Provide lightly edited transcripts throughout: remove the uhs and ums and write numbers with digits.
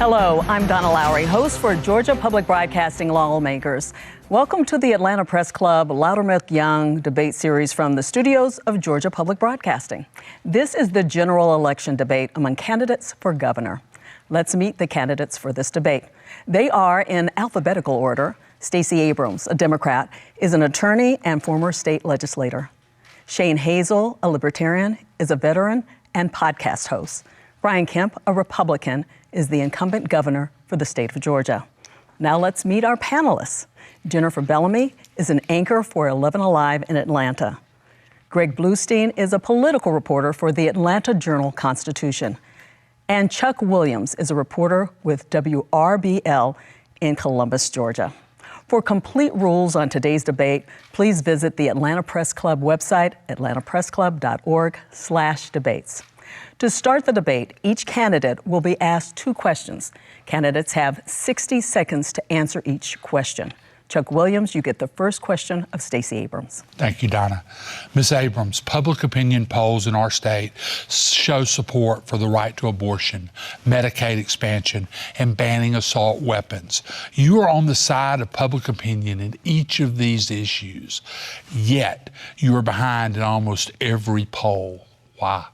Hello, I'm Donna Lowry, host for Georgia Public Broadcasting Lawmakers. Welcome to the Atlanta Press Club Loudermilk Young debate series from the studios of Georgia Public Broadcasting. This is the general election debate among candidates for governor. Let's meet the candidates for this debate. They are in alphabetical order. Stacey Abrams, a Democrat, is an attorney and former state legislator. Shane Hazel, a Libertarian, is a veteran and podcast host. Brian Kemp, a Republican, is the incumbent governor for the state of Georgia. Now let's meet our panelists. Jennifer Bellamy is an anchor for 11 Alive in Atlanta. Greg Bluestein is a political reporter for the Atlanta Journal-Constitution. And Chuck Williams is a reporter with WRBL in Columbus, Georgia. For complete rules on today's debate, please visit the Atlanta Press Club website, atlantapressclub.org/debates. To start the debate, each candidate will be asked 2 questions. Candidates have 60 seconds to answer each question. Chuck Williams, you get the first question of Stacey Abrams. Thank you, Donna. Ms. Abrams, public opinion polls in our state show support for the right to abortion, Medicaid expansion, and banning assault weapons. You are on the side of public opinion in each of these issues, yet you are behind in almost every poll. Why?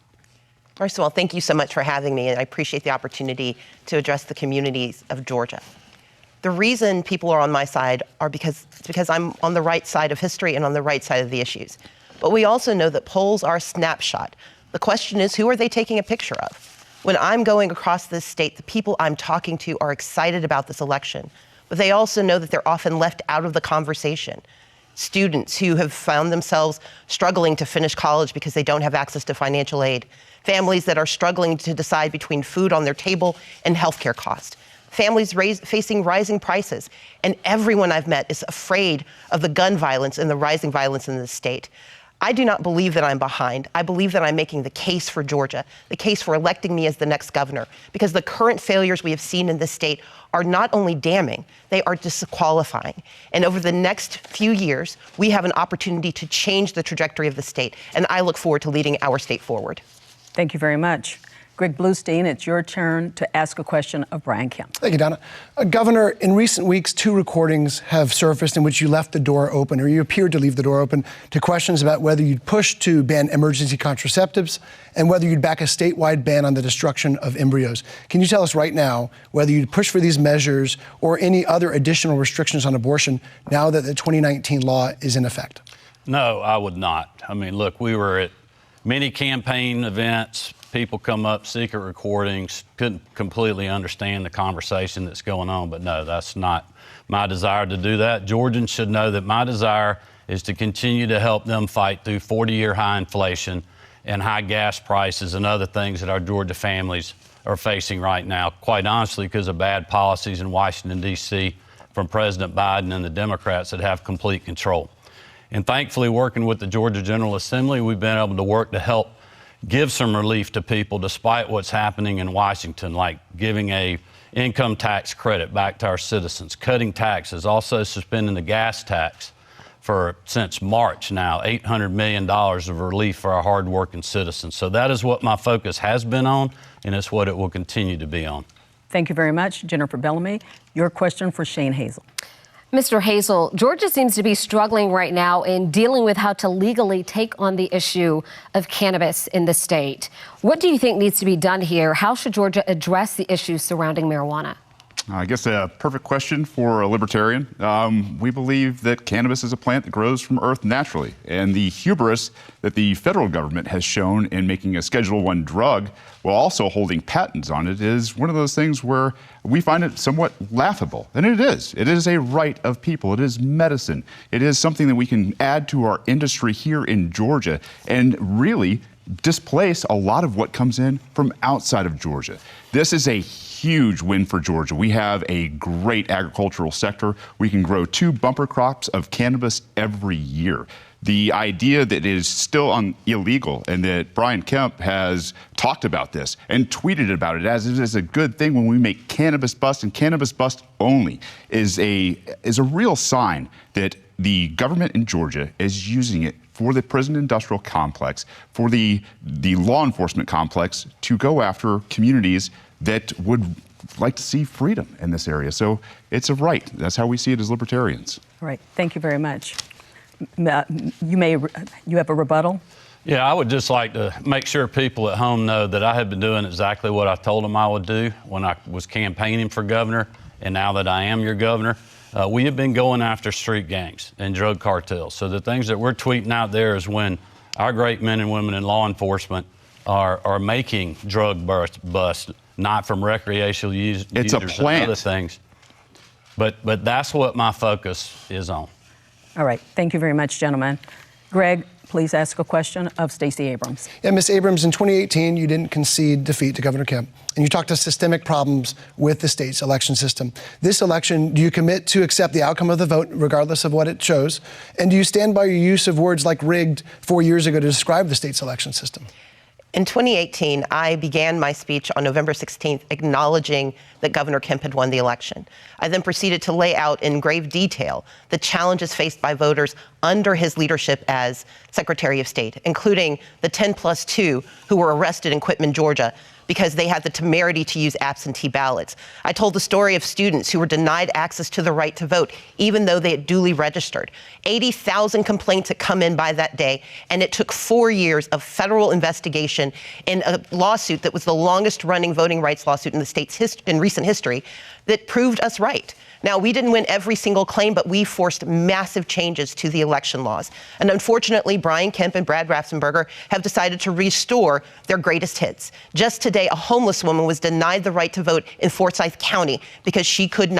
First of all, thank you so much for having me, and I appreciate the opportunity to address the communities of Georgia. The reason people are on my side are because I'm on the right side of history and on the right side of the issues. But we also know that polls are a snapshot. The question is, who are they taking a picture of? When I'm going across this state, the people I'm talking to are excited about this election, but they also know that they're often left out of the conversation. Students who have found themselves struggling to finish college because they don't have access to financial aid. Families that are struggling to decide between food on their table and healthcare costs. Families facing rising prices. And everyone I've met is afraid of the gun violence and the rising violence in the state. I do not believe that I'm behind. I believe that I'm making the case for Georgia, the case for electing me as the next governor, because the current failures we have seen in this state are not only damning, they are disqualifying. And over the next few years, we have an opportunity to change the trajectory of the state. And I look forward to leading our state forward. Thank you very much. Greg Bluestein, it's your turn to ask a question of Brian Kemp. Thank you, Donna. Governor, in recent weeks, 2 recordings have surfaced in which you left the door open, or you appeared to leave the door open, to questions about whether you'd push to ban emergency contraceptives and whether you'd back a statewide ban on the destruction of embryos. Can you tell us right now whether you'd push for these measures or any other additional restrictions on abortion now that the 2019 law is in effect? No, I would not. I mean, look, we were at many campaign events. People come up, secret recordings, couldn't completely understand the conversation that's going on, but no, that's not my desire to do that. Georgians should know that my desire is to continue to help them fight through 40-year high inflation and high gas prices and other things that our Georgia families are facing right now, quite honestly, because of bad policies in Washington, D.C. from President Biden and the Democrats that have complete control. And thankfully, working with the Georgia General Assembly, we've been able to work to help give some relief to people despite what's happening in Washington, like giving a income tax credit back to our citizens, cutting taxes, also suspending the gas tax since March now, $800 million of relief for our hardworking citizens. So that is what my focus has been on, and it's what it will continue to be on. Thank you very much. Jennifer Bellamy, your question for Shane Hazel. Mr. Hazel, Georgia seems to be struggling right now in dealing with how to legally take on the issue of cannabis in the state. What do you think needs to be done here? How should Georgia address the issues surrounding marijuana? I guess a perfect question for a libertarian. We believe that cannabis is a plant that grows from earth naturally, and the hubris that the federal government has shown in making a Schedule I drug while also holding patents on it is one of those things where we find it somewhat laughable. And it is. It is a right of people. It is medicine. It is something that we can add to our industry here in Georgia and really displace a lot of what comes in from outside of Georgia. This is a huge win for Georgia. We have a great agricultural sector. We can grow 2 bumper crops of cannabis every year. The idea that it is still illegal and that Brian Kemp has talked about this and tweeted about it as it is a good thing when we make cannabis bust and cannabis bust only is a real sign that the government in Georgia is using it for the prison industrial complex, for the law enforcement complex to go after communities that would like to see freedom in this area. So it's a right. That's how we see it as libertarians. All right. Thank you very much. You have a rebuttal? Yeah, I would just like to make sure people at home know that I have been doing exactly what I told them I would do when I was campaigning for governor, and now that I am your governor. We have been going after street gangs and drug cartels. So the things that we're tweeting out there is when our great men and women in law enforcement are making drug busts, not from recreational users It's a plant. and other things. But that's what my focus is on. All right. Thank you very much, gentlemen. Greg, please ask a question of Stacey Abrams. Yeah, Ms. Abrams, in 2018, you didn't concede defeat to Governor Kemp, and you talked to systemic problems with the state's election system. This election, do you commit to accept the outcome of the vote, regardless of what it shows? And do you stand by your use of words like rigged 4 years ago to describe the state's election system? In 2018, I began my speech on November 16th acknowledging that Governor Kemp had won the election. I then proceeded to lay out in grave detail the challenges faced by voters under his leadership as Secretary of State, including the 10+2 who were arrested in Quitman, Georgia, because they had the temerity to use absentee ballots. I told the story of students who were denied access to the right to vote, even though they had duly registered. 80,000 complaints had come in by that day, and it took 4 years of federal investigation in a lawsuit that was the longest running voting rights lawsuit in the state's in recent history that proved us right. Now, we didn't win every single claim, but we forced massive changes to the election laws. And unfortunately, Brian Kemp and Brad Raffensperger have decided to restore their greatest hits. Just today, a homeless woman was denied the right to vote in Forsyth County because she did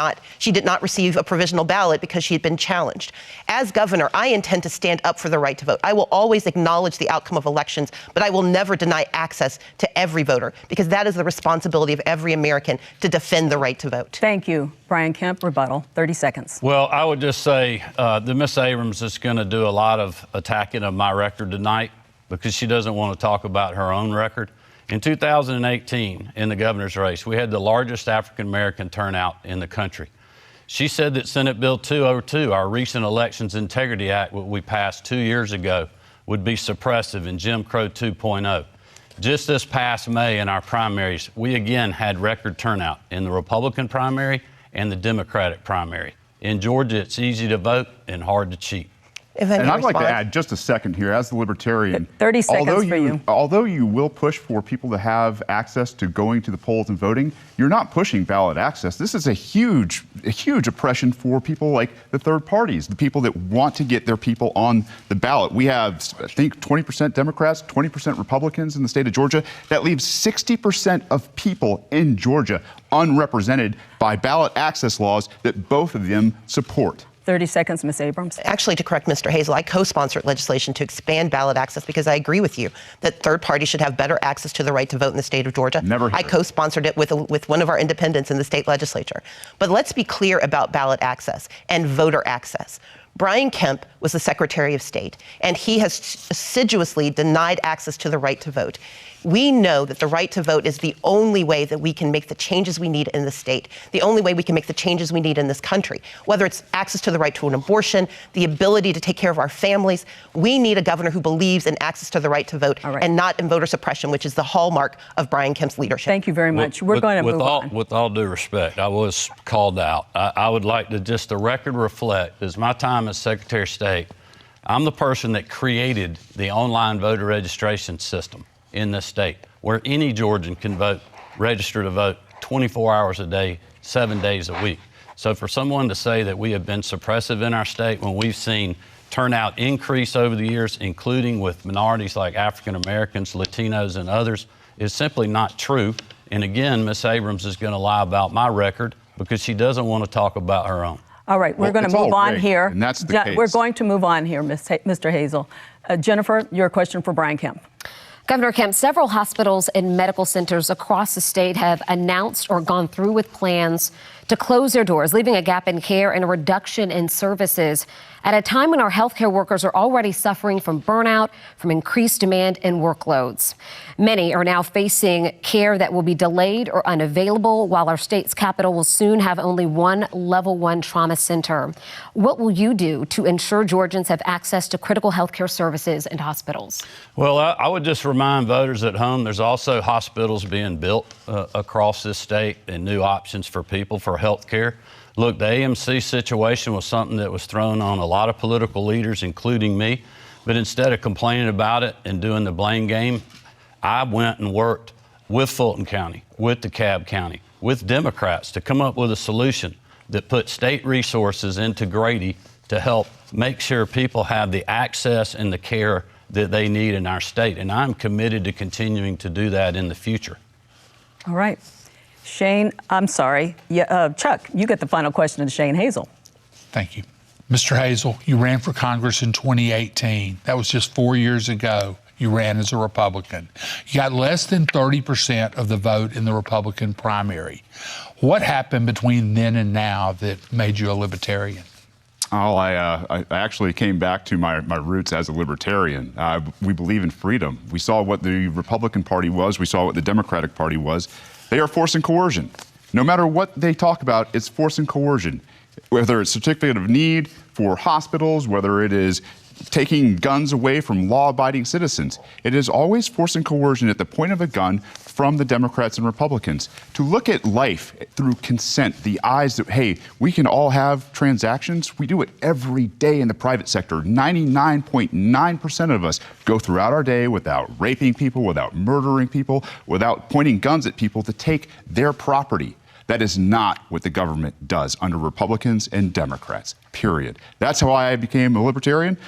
not receive a provisional ballot because she had been challenged. As governor, I intend to stand up for the right to vote. I will always acknowledge the outcome of elections, but I will never deny access to every voter, because that is the responsibility of every American to defend the right to vote. Thank you. Brian Kemp, rebuttal, 30 seconds. Well, I would just say that Ms. Abrams is going to do a lot of attacking of my record tonight because she doesn't want to talk about her own record. In 2018, in the governor's race, we had the largest African-American turnout in the country. She said that Senate Bill 202, our Recent Elections Integrity Act, what we passed 2 years ago, would be suppressive in Jim Crow 2.0. Just this past May in our primaries, we again had record turnout in the Republican primary and the Democratic primary. In Georgia, it's easy to vote and hard to cheat. And I'd like to add just a second here, as the libertarian. 30 seconds for you. Although you will push for people to have access to going to the polls and voting, you're not pushing ballot access. This is a huge oppression for people like the third parties, the people that want to get their people on the ballot. We have, I think, 20% Democrats, 20% Republicans in the state of Georgia. That leaves 60% of people in Georgia unrepresented by ballot access laws that both of them support. 30 seconds, Ms. Abrams. Actually, to correct Mr. Hazel, I co-sponsored legislation to expand ballot access because I agree with you that third parties should have better access to the right to vote in the state of Georgia. I co-sponsored it with one of our independents in the state legislature. But let's be clear about ballot access and voter access. Brian Kemp was the Secretary of State, and he has assiduously denied access to the right to vote. We know that the right to vote is the only way that we can make the changes we need in the state, the only way we can make the changes we need in this country, whether it's access to the right to an abortion, the ability to take care of our families. We need a governor who believes in access to the right to vote and not in voter suppression, which is the hallmark of Brian Kemp's leadership. Thank you very much. We're going to move on. With all due respect, I was called out. I would like to just the record reflect, as my time as Secretary of State, I'm the person that created the online voter registration system in this state, where any Georgian can vote, register to vote 24 hours a day, 7 days a week. So for someone to say that we have been suppressive in our state when we've seen turnout increase over the years, including with minorities like African Americans, Latinos, and others, is simply not true. And again, Ms. Abrams is going to lie about my record because she doesn't want to talk about her own. All right, we're going to move on here. And that's the case. We're going to move on here, Mr. Hazel. Jennifer, your question for Brian Kemp. Governor Kemp, several hospitals and medical centers across the state have announced or gone through with plans to close their doors, leaving a gap in care and a reduction in services at a time when our healthcare workers are already suffering from burnout, from increased demand and workloads. Many are now facing care that will be delayed or unavailable, while our state's capital will soon have only one level 1 trauma center. What will you do to ensure Georgians have access to critical healthcare services and hospitals? Well, I would just remind voters at home there's also hospitals being built across this state and new options for people for health care. Look, the AMC situation was something that was thrown on a lot of political leaders, including me. But instead of complaining about it and doing the blame game, I went and worked with Fulton County, with DeKalb County, with Democrats to come up with a solution that put state resources into Grady to help make sure people have the access and the care that they need in our state. And I'm committed to continuing to do that in the future. All right. Shane, I'm sorry. Chuck, you get the final question to Shane Hazel. Thank you. Mr. Hazel, you ran for Congress in 2018. That was just 4 years ago. You ran as a Republican. You got less than 30% of the vote in the Republican primary. What happened between then and now that made you a libertarian? Oh, I actually came back to my roots as a libertarian. We believe in freedom. We saw what the Republican Party was. We saw what the Democratic Party was. They are force and coercion. No matter what they talk about, it's force and coercion. Whether it's certificate of need for hospitals, whether it is taking guns away from law-abiding citizens, it is always force and coercion at the point of a gun from the Democrats and Republicans. To look at life through consent, the eyes that, hey, we can all have transactions. We do it every day in the private sector. 99.9% of us go throughout our day without raping people, without murdering people, without pointing guns at people to take their property. That is not what the government does under Republicans and Democrats, period. That's how I became a libertarian.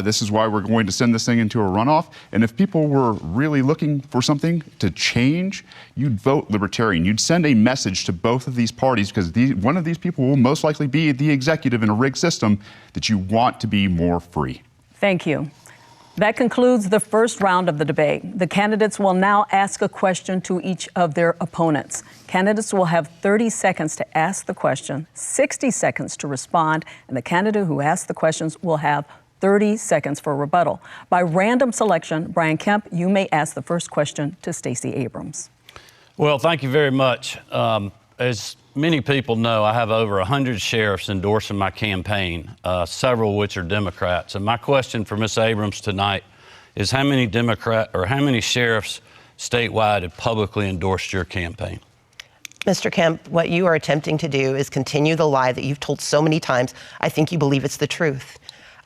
This is why we're going to send this thing into a runoff. And if people were really looking for something to change, you'd vote libertarian. You'd send a message to both of these parties, because one of these people will most likely be the executive in a rigged system, that you want to be more free. Thank you. That concludes the first round of the debate. The candidates will now ask a question to each of their opponents. Candidates will have 30 seconds to ask the question, 60 seconds to respond, and the candidate who asks the questions will have 30 seconds for rebuttal. By random selection, Brian Kemp, you may ask the first question to Stacey Abrams. Well, thank you very much. As many people know, I have over 100 sheriffs endorsing my campaign, several of which are Democrats. And my question for Ms. Abrams tonight is how many sheriffs statewide have publicly endorsed your campaign? Mr. Kemp, what you are attempting to do is continue the lie that you've told so many times. I think you believe it's the truth.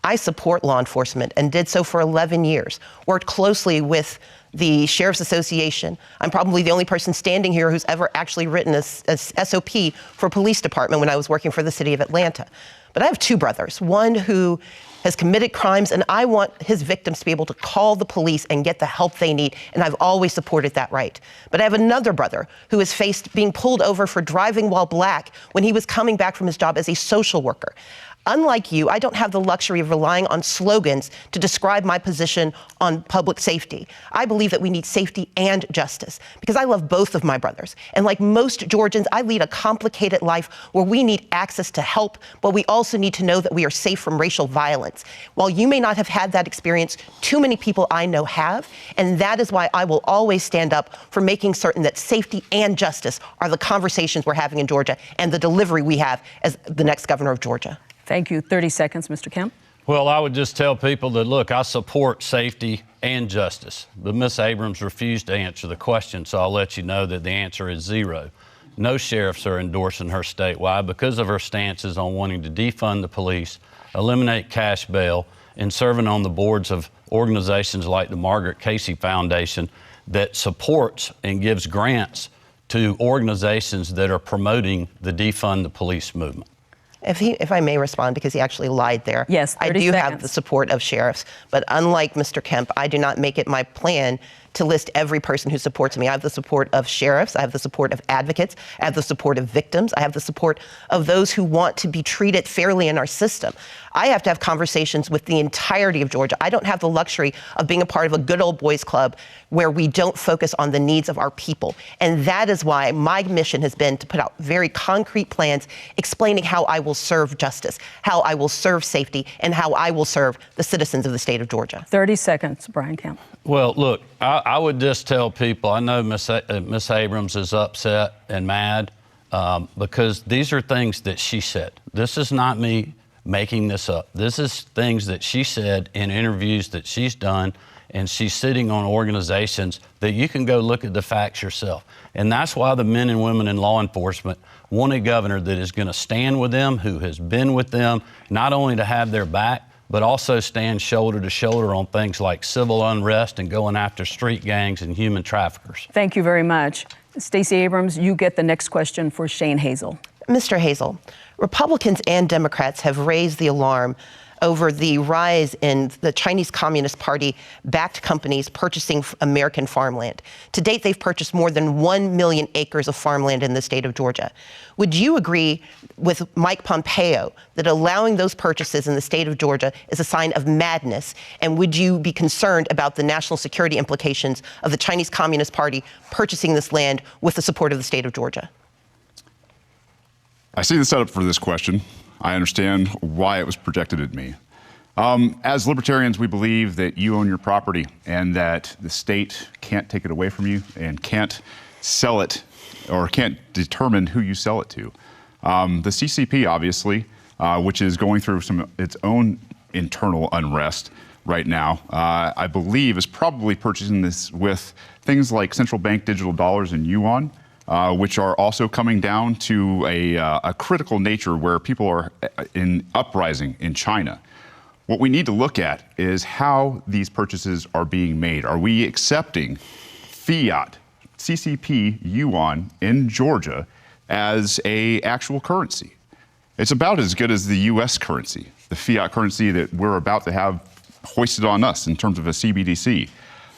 I support law enforcement and did so for 11 years, worked closely with the Sheriff's Association. I'm probably the only person standing here who's ever actually written a SOP for a police department when I was working for the city of Atlanta. But I have two brothers, one who has committed crimes, and I want his victims to be able to call the police and get the help they need, and I've always supported that right. But I have another brother who has faced being pulled over for driving while black when he was coming back from his job as a social worker. Unlike you, I don't have the luxury of relying on slogans to describe my position on public safety. I believe that we need safety and justice because I love both of my brothers. And like most Georgians, I lead a complicated life where we need access to help, but we also need to know that we are safe from racial violence. While you may not have had that experience, too many people I know have, and that is why I will always stand up for making certain that safety and justice are the conversations we're having in Georgia and the delivery we have as the next governor of Georgia. Thank you. 30 seconds, Mr. Kemp. Well, I would just tell people that, look, I support safety and justice, but Ms. Abrams refused to answer the question, so I'll let you know that the answer is 0. No sheriffs are endorsing her statewide because of her stances on wanting to defund the police, eliminate cash bail, and serving on the boards of organizations like the Margaret Casey Foundation that supports and gives grants to organizations that are promoting the defund the police movement. If I may respond, because he actually lied there. Yes, 30 I do seconds. have the support of sheriffs, but unlike Mr. Kemp, I do not make it my plan to list every person who supports me. I have the support of sheriffs. I have the support of advocates. I have the support of victims. I have the support of those who want to be treated fairly in our system. I have to have conversations with the entirety of Georgia. I don't have the luxury of being a part of a good old boys club where we don't focus on the needs of our people. And that is why my mission has been to put out very concrete plans explaining how I will serve justice, how I will serve safety, and how I will serve the citizens of the state of Georgia. 30 seconds, Brian Kemp. Well, look, I would just tell people, I know Ms. Abrams is upset and mad because these are things that she said. This is not me making this up. This is things that she said in interviews that she's done, and she's sitting on organizations that you can go look at the facts yourself. And that's why the men and women in law enforcement want a governor that is going to stand with them, who has been with them, not only to have their back, but also stand shoulder to shoulder on things like civil unrest and going after street gangs and human traffickers. Thank you very much. Stacey Abrams, you get the next question for Shane Hazel. Mr. Hazel, Republicans and Democrats have raised the alarm over the rise in the Chinese Communist Party-backed companies purchasing American farmland. To date, they've purchased more than 1 million acres of farmland in the state of Georgia. Would you agree with Mike Pompeo that allowing those purchases in the state of Georgia is a sign of madness? And would you be concerned about the national security implications of the Chinese Communist Party purchasing this land with the support of the state of Georgia? I see the setup for this question. I understand why it was projected at me. As libertarians, we believe that you own your property and that the state can't take it away from you and can't sell it or can't determine who you sell it to. The CCP, obviously, which is going through its own internal unrest right now, I believe is probably purchasing this with things like central bank digital dollars and yuan, which are also coming down to a critical nature where people are in uprising in China. What we need to look at is how these purchases are being made. Are we accepting fiat, CCP yuan in Georgia as an actual currency? It's about as good as the US currency, the fiat currency that we're about to have hoisted on us in terms of a CBDC.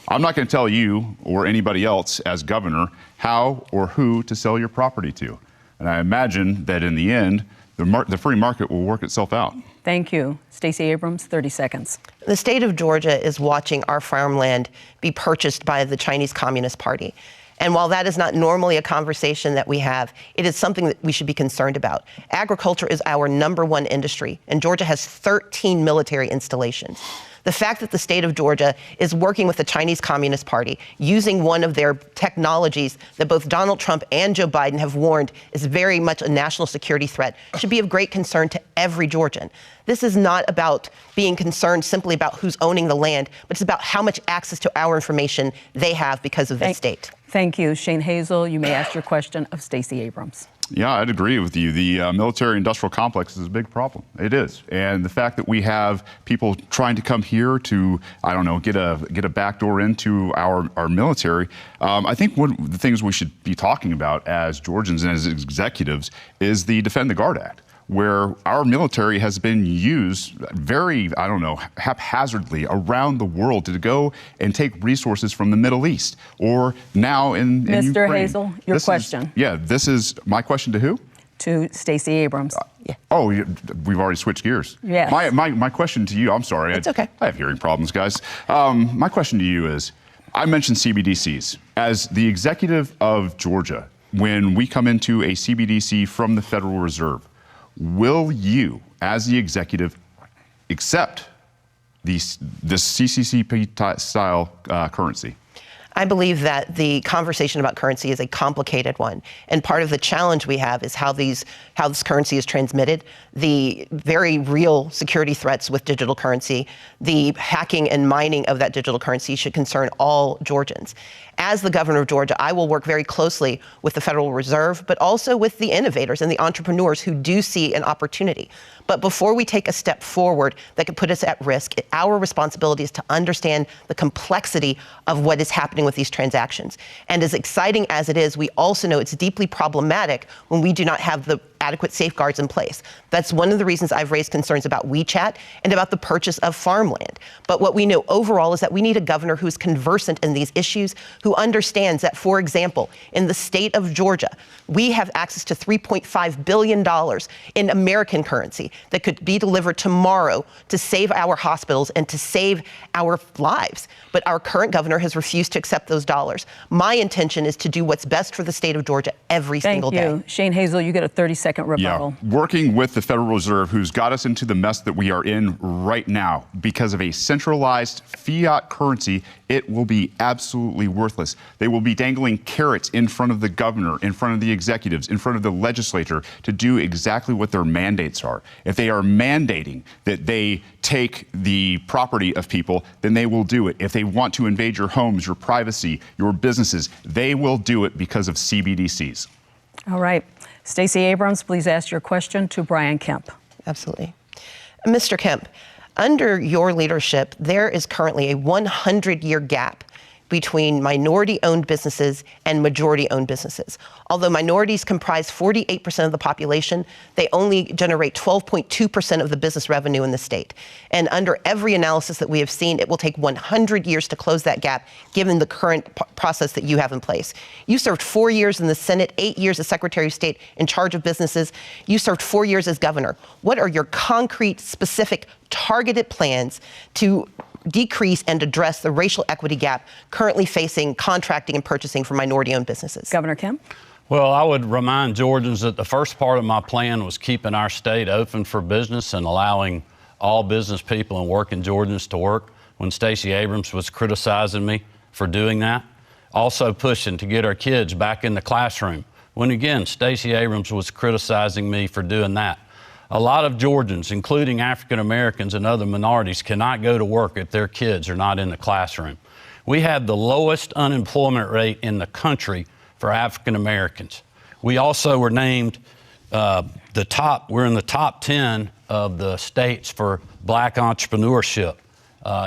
I'm not going to tell you or anybody else as governor how or who to sell your property to. And I imagine that in the end, the free market will work itself out. Thank you. Stacey Abrams, 30 seconds. The state of Georgia is watching our farmland be purchased by the Chinese Communist Party. And while that is not normally a conversation that we have, it is something that we should be concerned about. Agriculture is our #1 industry, and Georgia has 13 military installations. The fact that the state of Georgia is working with the Chinese Communist Party, using one of their technologies that both Donald Trump and Joe Biden have warned is very much a national security threat, should be of great concern to every Georgian. This is not about being concerned simply about who's owning the land, but it's about how much access to our information they have because of this state. Thank you. Shane Hazel, you may ask your question of Stacey Abrams. Yeah, I'd agree with you. The military-industrial complex is a big problem. It is. And the fact that we have people trying to come here to, I don't know, get a backdoor into our military, I think one of the things we should be talking about as Georgians and as executives is the Defend the Guard Act, where our military has been used very, I don't know, haphazardly around the world to go and take resources from the Middle East or now in Mr. Ukraine. Hazel, your question. This is my question to who? To Stacey Abrams. Oh, we've already switched gears. Yes. My question to you, I'm sorry. It's okay. I have hearing problems, guys. My question to you is, I mentioned CBDCs. As the executive of Georgia, when we come into a CBDC from the Federal Reserve, will you, as the executive, accept this CCCP-style currency? I believe that the conversation about currency is a complicated one. And part of the challenge we have is how this currency is transmitted, the very real security threats with digital currency, the hacking and mining of that digital currency should concern all Georgians. As the governor of Georgia, I will work very closely with the Federal Reserve, but also with the innovators and the entrepreneurs who do see an opportunity. But before we take a step forward that could put us at risk, our responsibility is to understand the complexity of what is happening with these transactions. And as exciting as it is, we also know it's deeply problematic when we do not have the adequate safeguards in place. That's one of the reasons I've raised concerns about WeChat and about the purchase of farmland. But what we know overall is that we need a governor who's conversant in these issues, who understands that, for example, in the state of Georgia, we have access to $3.5 billion in American currency that could be delivered tomorrow to save our hospitals and to save our lives. But our current governor has refused to accept those dollars. My intention is to do what's best for the state of Georgia every single day. Thank you. Shane Hazel, you get a 30-second rebuttal. Yeah, working with the Federal Reserve, who's got us into the mess that we are in right now because of a centralized fiat currency, it will be absolutely worthless. They will be dangling carrots in front of the governor, in front of the executives, in front of the legislature to do exactly what their mandates are. If they are mandating that they take the property of people, then they will do it. If they want to invade your homes, your privacy, your businesses, they will do it because of CBDCs. All right. Stacey Abrams, please ask your question to Brian Kemp. Absolutely. Mr. Kemp, under your leadership, there is currently a 100-year gap between minority-owned businesses and majority-owned businesses. Although minorities comprise 48% of the population, they only generate 12.2% of the business revenue in the state. And under every analysis that we have seen, it will take 100 years to close that gap, given the current process that you have in place. You served 4 years in the Senate, 8 years as Secretary of State in charge of businesses. You served 4 years as governor. What are your concrete, specific, targeted plans to decrease and address the racial equity gap currently facing contracting and purchasing for minority-owned businesses? Governor Kemp? Well, I would remind Georgians that the first part of my plan was keeping our state open for business and allowing all business people and working Georgians to work when Stacey Abrams was criticizing me for doing that. Also pushing to get our kids back in the classroom when, again, Stacey Abrams was criticizing me for doing that. A lot of Georgians, including African Americans and other minorities, cannot go to work if their kids are not in the classroom. We have the lowest unemployment rate in the country for African Americans. We also were named we're in the top 10 of the states for black entrepreneurship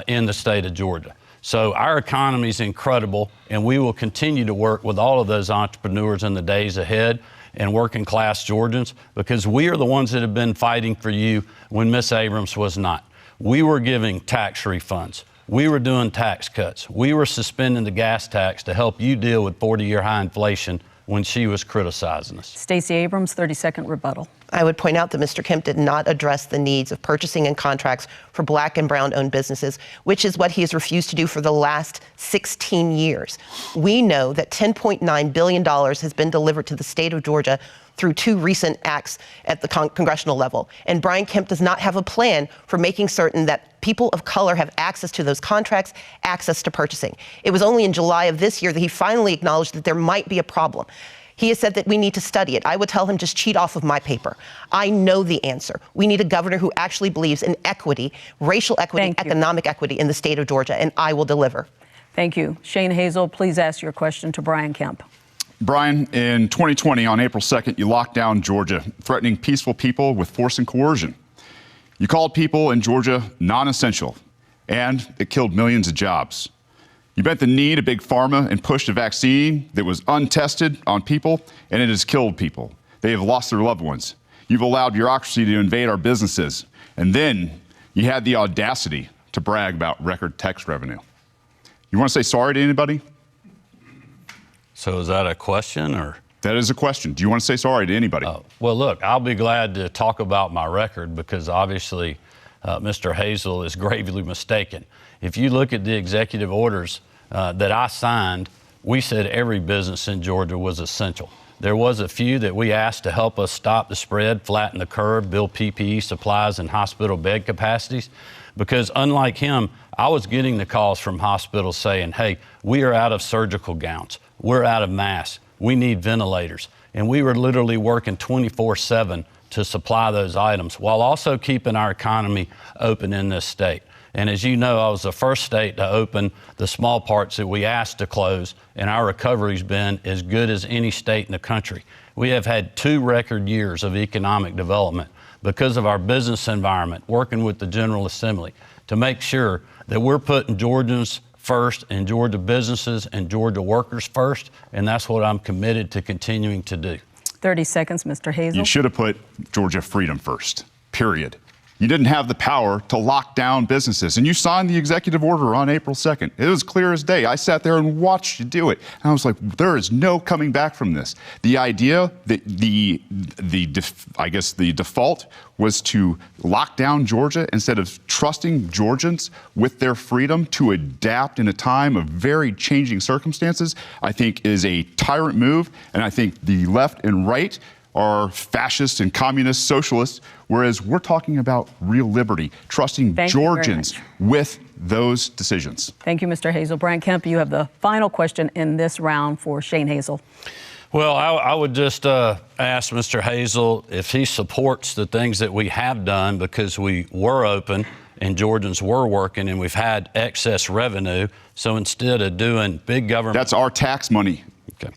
in the state of Georgia. So our economy is incredible, and we will continue to work with all of those entrepreneurs in the days ahead and working class Georgians, because we are the ones that have been fighting for you when Miss Abrams was not. We were giving tax refunds. We were doing tax cuts. We were suspending the gas tax to help you deal with 40-year high inflation when she was criticizing us. Stacey Abrams, 30-second rebuttal. I would point out that Mr. Kemp did not address the needs of purchasing and contracts for black and brown-owned businesses, which is what he has refused to do for the last 16 years. We know that $10.9 billion has been delivered to the state of Georgia through 2 recent acts at the congressional level. And Brian Kemp does not have a plan for making certain that people of color have access to those contracts, access to purchasing. It was only in July of this year that he finally acknowledged that there might be a problem. He has said that we need to study it. I would tell him, just cheat off of my paper. I know the answer. We need a governor who actually believes in equity, racial equity, economic equity in the state of Georgia, and I will deliver. Thank you. Shane Hazel, please ask your question to Brian Kemp. Brian, in 2020, on April 2nd, you locked down Georgia, threatening peaceful people with force and coercion. You called people in Georgia non-essential, and it killed millions of jobs. You bent the knee to big pharma and pushed a vaccine that was untested on people, and it has killed people. They have lost their loved ones. You've allowed bureaucracy to invade our businesses. And then you had the audacity to brag about record tax revenue. You want to say sorry to anybody? So is that a question, or? That is a question. Do you want to say sorry to anybody? Well, look, I'll be glad to talk about my record, because obviously Mr. Hazel is gravely mistaken. If you look at the executive orders that I signed, we said every business in Georgia was essential. There was a few that we asked to help us stop the spread, flatten the curve, build PPE supplies and hospital bed capacities, because unlike him, I was getting the calls from hospitals saying, hey, we are out of surgical gowns. We're out of masks. We need ventilators. And we were literally working 24/7 to supply those items while also keeping our economy open in this state. And as you know, I was the first state to open the small parts that we asked to close, and our recovery's been as good as any state in the country. We have had 2 record years of economic development because of our business environment, working with the General Assembly to make sure that we're putting Georgians first and Georgia businesses and Georgia workers first, and that's what I'm committed to continuing to do. 30 seconds, Mr. Hazel. You should have put Georgia freedom first, period. You didn't have the power to lock down businesses, and you signed the executive order on April 2nd. It was clear as day. I sat there and watched you do it, and I was like, there is no coming back from this. The idea that I guess the default was to lock down Georgia instead of trusting Georgians with their freedom to adapt in a time of very changing circumstances, I think is a tyrant move, and I think the left and right are fascist and communist socialists, whereas we're talking about real liberty, trusting Georgians with those decisions. Thank you, Mr. Hazel. Brian Kemp, you have the final question in this round for Shane Hazel. Well, I would just ask Mr. Hazel if he supports the things that we have done, because we were open and Georgians were working and we've had excess revenue. So instead of doing big government... That's our tax money. Okay.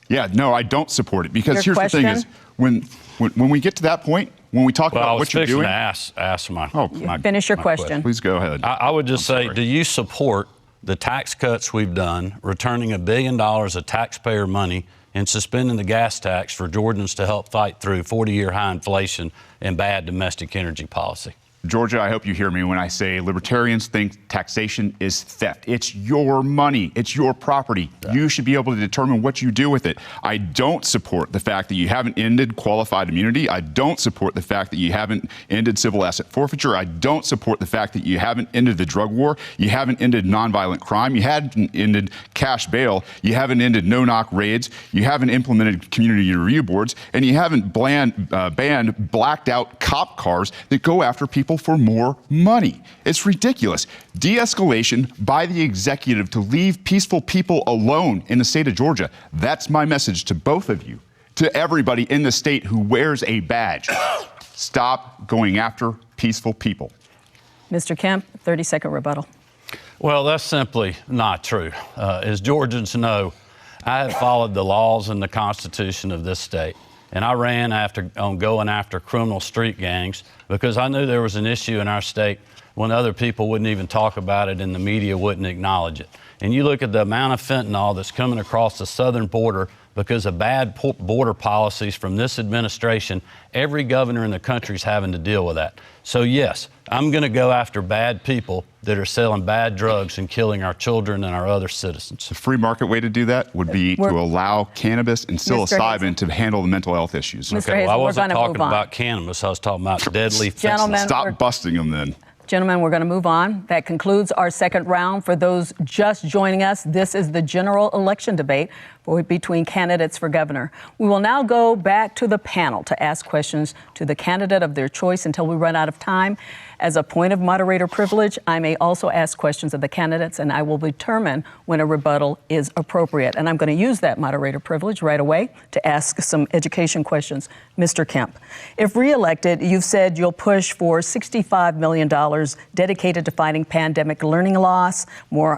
Yeah, no, I don't support it, because Your here's the thing is, when we get to that point, when we talk about what you're doing... I was fixing to ask my finish your question. Please go ahead. I would just say, do you support the tax cuts we've done, returning $1 billion of taxpayer money and suspending the gas tax for Georgians to help fight through 40-year high inflation and bad domestic energy policy? Georgia, I hope you hear me when I say libertarians think taxation is theft. It's your money. It's your property. Yeah. You should be able to determine what you do with it. I don't support the fact that you haven't ended qualified immunity. I don't support the fact that you haven't ended civil asset forfeiture. I don't support the fact that you haven't ended the drug war. You haven't ended nonviolent crime. You haven't ended cash bail. You haven't ended no-knock raids. You haven't implemented community review boards. And you haven't banned blacked-out cop cars that go after people for more money. It's ridiculous. De-escalation by the executive to leave peaceful people alone in the state of Georgia. That's my message to both of you, to everybody in the state who wears a badge. Stop going after peaceful people. Mr. Kemp, 30-second rebuttal. Well, that's simply not true. As Georgians know, I have followed the laws and the Constitution of this state. And I ran on going after criminal street gangs because I knew there was an issue in our state when other people wouldn't even talk about it and the media wouldn't acknowledge it. And you look at the amount of fentanyl that's coming across the southern border because of bad border policies from this administration. Every governor in the country is having to deal with that. So yes, I'm going to go after bad people that are selling bad drugs and killing our children and our other citizens. The free market way to do that would be to allow cannabis and psilocybin to handle the mental health issues. Okay, well, I wasn't talking about cannabis. I was talking about deadly fentanyl. Stop busting them then. Gentlemen, we're going to move on. That concludes our second round. For those just joining us, this is the general election debate between candidates for governor. We will now go back to the panel to ask questions to the candidate of their choice until we run out of time. As a point of moderator privilege, I may also ask questions of the candidates, and I will determine when a rebuttal is appropriate. And I'm going to use that moderator privilege right away to ask some education questions. Mr. Kemp, if reelected, you've said you'll push for $65 million dedicated to fighting pandemic learning loss,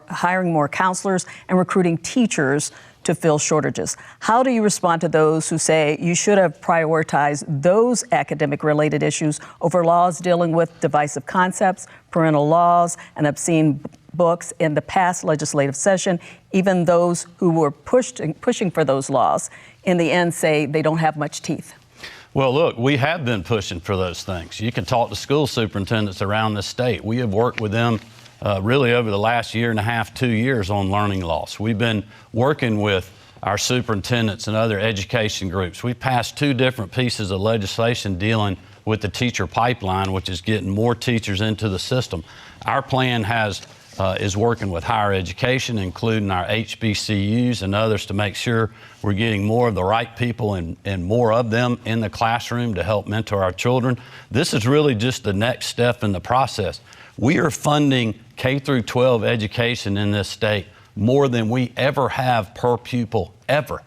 hiring more counselors, and recruiting teachers to fill shortages. How do you respond to those who say you should have prioritized those academic-related issues over laws dealing with divisive concepts, parental laws, and obscene books in the past legislative session? Even those who were pushing for those laws in the end say they don't have much teeth. Well, look, we have been pushing for those things. You can talk to school superintendents around the state. We have worked with them really over the last year and a half, 2 years on learning loss. We've been working with our superintendents and other education groups. We've passed 2 different pieces of legislation dealing with the teacher pipeline, which is getting more teachers into the system. Our plan is working with higher education, including our HBCUs and others, to make sure we're getting more of the right people and more of them in the classroom to help mentor our children. This is really just the next step in the process. We are funding K through 12 education in this state more than we ever have per pupil, ever.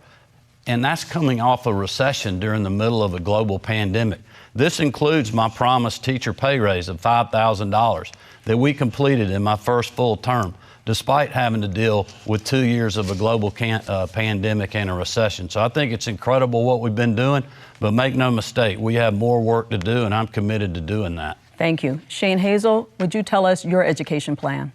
And that's coming off a recession during the middle of a global pandemic. This includes my promised teacher pay raise of $5,000 that we completed in my first full term, despite having to deal with 2 years of a global pandemic and a recession. So I think it's incredible what we've been doing, but make no mistake, we have more work to do, and I'm committed to doing that. Thank you. Shane Hazel, would you tell us your education plan?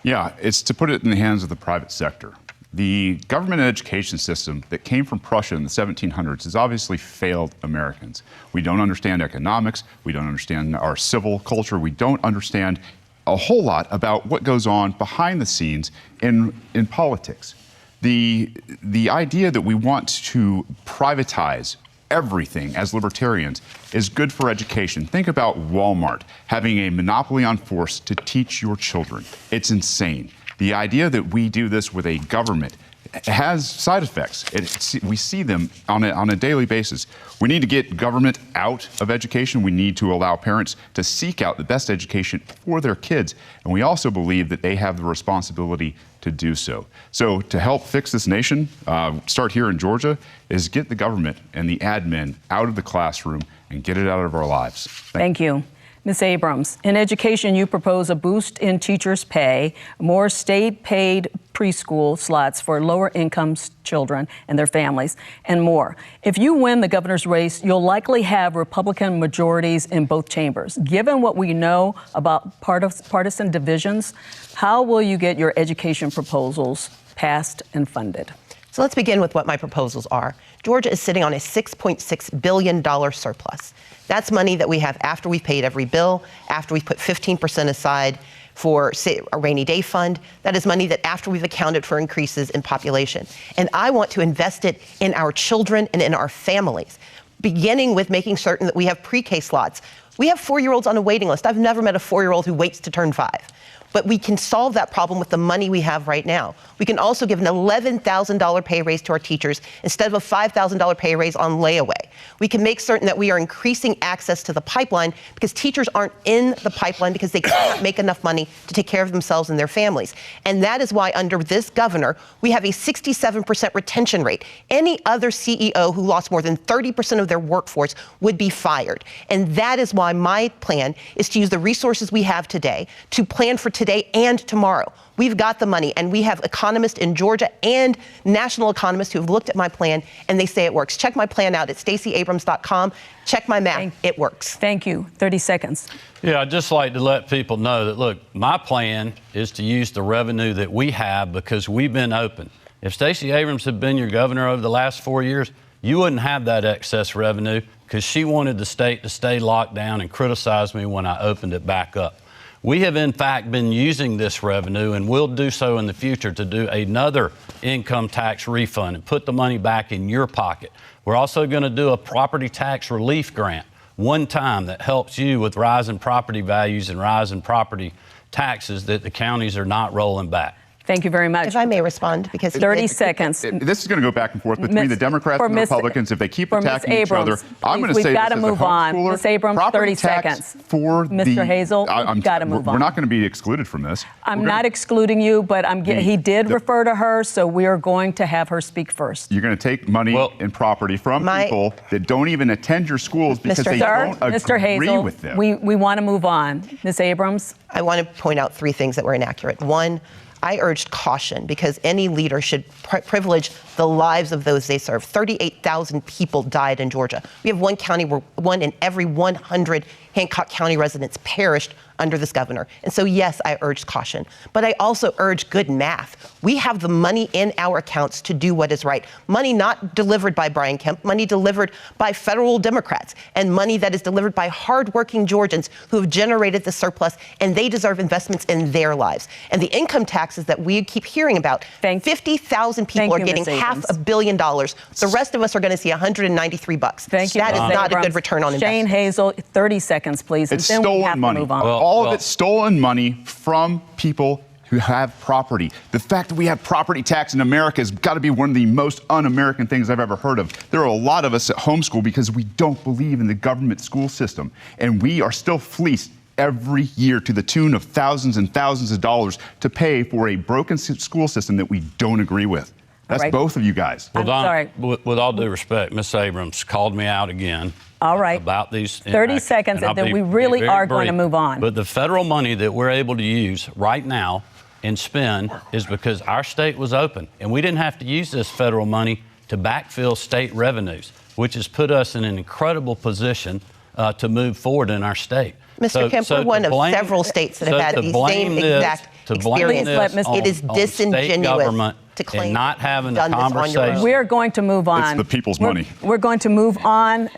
Yeah, it's to put it in the hands of the private sector. The government education system that came from Prussia in the 1700s has obviously failed Americans. We don't understand economics. We don't understand our civil culture. We don't understand a whole lot about what goes on behind the scenes in politics. The idea that we want to privatize everything as libertarians is good for education. Think about Walmart having a monopoly on force to teach your children. It's insane. The idea that we do this with a government has side effects. We see them on a daily basis. We need to get government out of education. We need to allow parents to seek out the best education for their kids. And we also believe that they have the responsibility to do so. So to help fix this nation, start here in Georgia, is get the government and the admin out of the classroom and get it out of our lives. Thank you. Ms. Abrams, in education, you propose a boost in teachers' pay, more state-paid preschool slots for lower-income children and their families, and more. If you win the governor's race, you'll likely have Republican majorities in both chambers. Given what we know about partisan divisions, how will you get your education proposals passed and funded? So let's begin with what my proposals are. Georgia is sitting on a $6.6 billion surplus. That's money that we have after we've paid every bill, after we've put 15% aside for a rainy day fund. That is money that after we've accounted for increases in population. And I want to invest it in our children and in our families, beginning with making certain that we have pre-K slots. We have 4-year-olds on a waiting list. I've never met a 4-year-old who waits to turn 5. But we can solve that problem with the money we have right now. We can also give an $11,000 pay raise to our teachers instead of a $5,000 pay raise on layaway. We can make certain that we are increasing access to the pipeline because teachers aren't in the pipeline because they can't make enough money to take care of themselves and their families. And that is why under this governor, we have a 67% retention rate. Any other CEO who lost more than 30% of their workforce would be fired. And that is why my plan is to use the resources we have today to plan for today and tomorrow. We've got the money, and we have economists in Georgia and national economists who have looked at my plan, and they say it works. Check my plan out at StaceyAbrams.com. Check my math. It works. Thank you. 30 seconds. Yeah, I'd just like to let people know that, look, my plan is to use the revenue that we have because we've been open. If Stacey Abrams had been your governor over the last 4 years, you wouldn't have that excess revenue because she wanted the state to stay locked down and criticize me when I opened it back up. We have, in fact, been using this revenue and will do so in the future to do another income tax refund and put the money back in your pocket. We're also going to do a property tax relief grant one time that helps you with rising property values and rising property taxes that the counties are not rolling back. Thank you very much. If I may respond, because 30 seconds. This is going to go back and forth between the Democrats and the Republicans. If they keep attacking each other, I'm going to say we've got this to as a move on. homeschooler, Ms. Abrams, 30 seconds. For Mr. Hazel, we've got to move on. We're not going to be excluded from this. I'm not excluding you, but he did refer to her, so we are going to have her speak first. You're going to take money and property from people that don't even attend your schools because they don't agree with them. We want to move on. Ms. Abrams? I want to point out 3 things that were inaccurate. One, I urged caution because any leader should privilege the lives of those they serve. 38,000 people died in Georgia. We have one county where 1 in every 100 Hancock County residents perished under this governor. And so, yes, I urged caution. But I also urge good math. We have the money in our accounts to do what is right. Money not delivered by Brian Kemp, money delivered by federal Democrats, and money that is delivered by hardworking Georgians who have generated the surplus, and they deserve investments in their lives. And the income taxes that we keep hearing about, 50,000 people are getting $500 million. The rest of us are going to see $193. Thank you. That is not a good return on investment. Shane Hazel, 30 seconds, please. It's and then stolen we have money. To move on. All of it's stolen money from people who have property. The fact that we have property tax in America has got to be one of the most un-American things I've ever heard of. There are a lot of us at homeschool because we don't believe in the government school system, and we are still fleeced every year to the tune of thousands and thousands of dollars to pay for a broken school system that we don't agree with. That's right. Both of you guys. Well, Donna, sorry. with all due respect, Ms. Abrams called me out again. All right. About these 30 seconds, and then we really are going to move on. But the federal money that we're able to use right now and spend is because our state was open, and we didn't have to use this federal money to backfill state revenues, which has put us in an incredible position to move forward in our state. Mr. Kemp, we're one of several states that have had the same exact experience. It is disingenuous. State government to claim and not having done a this on your conversation. own. We're going to move on. It's the people's We're- money. We're going to move on,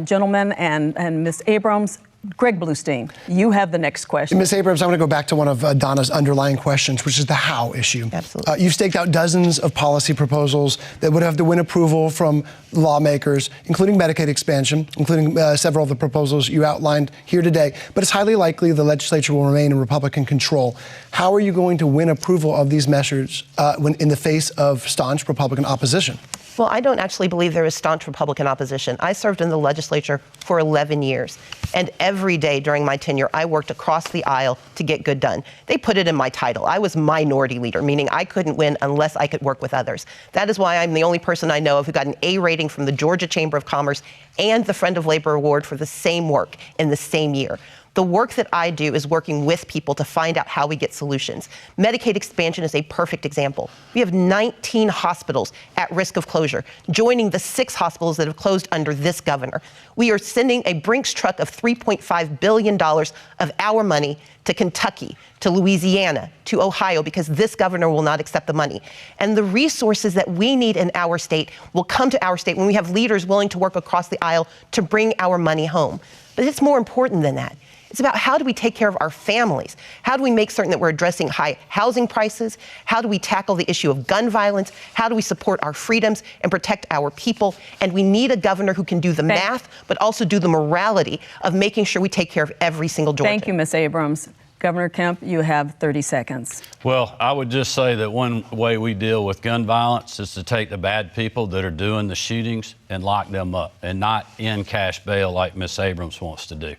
gentlemen, and Ms. Abrams. Greg Bluestein, you have the next question. Ms. Abrams, I want to go back to one of Donna's underlying questions, which is the how issue. Absolutely. You've staked out dozens of policy proposals that would have to win approval from lawmakers, including Medicaid expansion, including several of the proposals you outlined here today. But it's highly likely the legislature will remain in Republican control. How are you going to win approval of these measures when in the face of staunch Republican opposition? Well, I don't actually believe there is staunch Republican opposition. I served in the legislature for 11 years, and every day during my tenure, I worked across the aisle to get good done. They put it in my title. I was minority leader, meaning I couldn't win unless I could work with others. That is why I'm the only person I know of who got an A rating from the Georgia Chamber of Commerce and the Friend of Labor Award for the same work in the same year. The work that I do is working with people to find out how we get solutions. Medicaid expansion is a perfect example. We have 19 hospitals at risk of closure, joining the 6 hospitals that have closed under this governor. We are sending a Brinks truck of $3.5 billion of our money to Kentucky, to Louisiana, to Ohio, because this governor will not accept the money. And the resources that we need in our state will come to our state when we have leaders willing to work across the aisle to bring our money home. But it's more important than that. It's about how do we take care of our families? How do we make certain that we're addressing high housing prices? How do we tackle the issue of gun violence? How do we support our freedoms and protect our people? And we need a governor who can do the math, but also do the morality of making sure we take care of every single Georgian. Thank you, Ms. Abrams. Governor Kemp, you have 30 seconds. Well, I would just say that one way we deal with gun violence is to take the bad people that are doing the shootings and lock them up and not in cash bail like Ms. Abrams wants to do.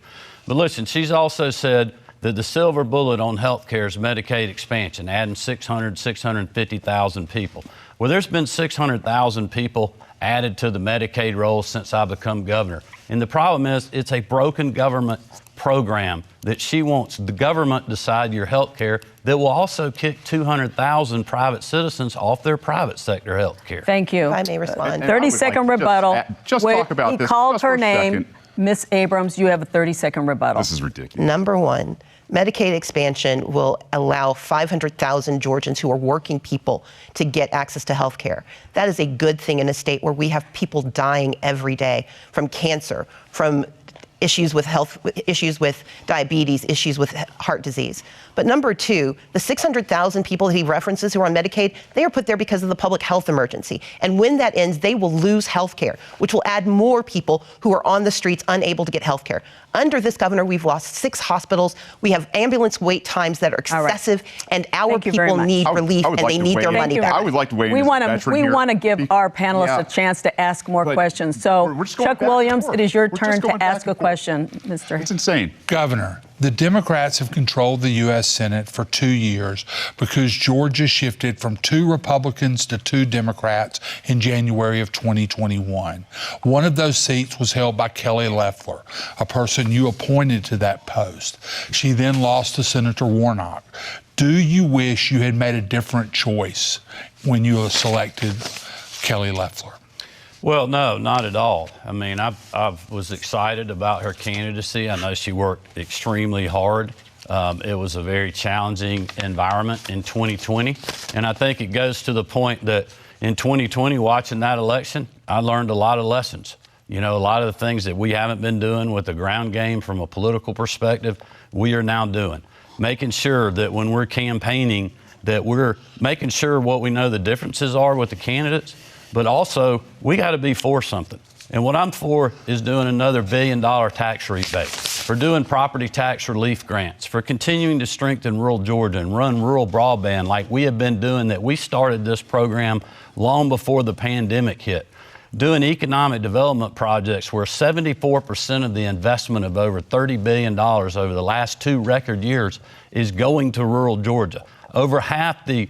But listen, she's also said that the silver bullet on health care is Medicaid expansion, adding 650,000 people. Well, there's been 600,000 people added to the Medicaid rolls since I become governor. And the problem is it's a broken government program that she wants the government decide your health care that will also kick 200,000 private citizens off their private sector health care. Thank you. If I may respond. 30-second rebuttal. Just talk about he this. called just for her a name. second. Ms. Abrams, you have a 30-second rebuttal. This is ridiculous. Number one, Medicaid expansion will allow 500,000 Georgians who are working people to get access to health care. That is a good thing in a state where we have people dying every day from cancer, from issues with health, issues with diabetes, issues with heart disease. But number two, the 600,000 people that he references who are on Medicaid, they are put there because of the public health emergency. And when that ends, they will lose health care, which will add more people who are on the streets unable to get health care. Under this governor, we've lost 6 hospitals. We have ambulance wait times that are excessive, and our people need relief, and they need their money back. I would like to weigh in. We as a veteran here. want to give our panelists a chance to ask more questions. So, we're just going Chuck back and Williams, forth. it is your We're just turn going to back ask a and forth. question, Mr. It's insane. Governor, the Democrats have controlled the U.S. Senate for 2 years because Georgia shifted from 2 Republicans to 2 Democrats in January of 2021. One of those seats was held by Kelly Loeffler, a person you appointed to that post. She then lost to Senator Warnock. Do you wish you had made a different choice when you selected Kelly Loeffler? Well, no, not at all. I mean, I was excited about her candidacy. I know she worked extremely hard. It was a very challenging environment in 2020. And I think it goes to the point that in 2020, watching that election, I learned a lot of lessons. You know, a lot of the things that we haven't been doing with the ground game from a political perspective, we are now doing. Making sure that when we're campaigning, that we're making sure what we know the differences are with the candidates, but also we got to be for something. And what I'm for is doing another $1 billion tax rebate, for doing property tax relief grants, for continuing to strengthen rural Georgia and run rural broadband like we have been doing, that we started this program long before the pandemic hit. Doing economic development projects where 74% of the investment of over $30 billion over the last 2 record years is going to rural Georgia. Over half the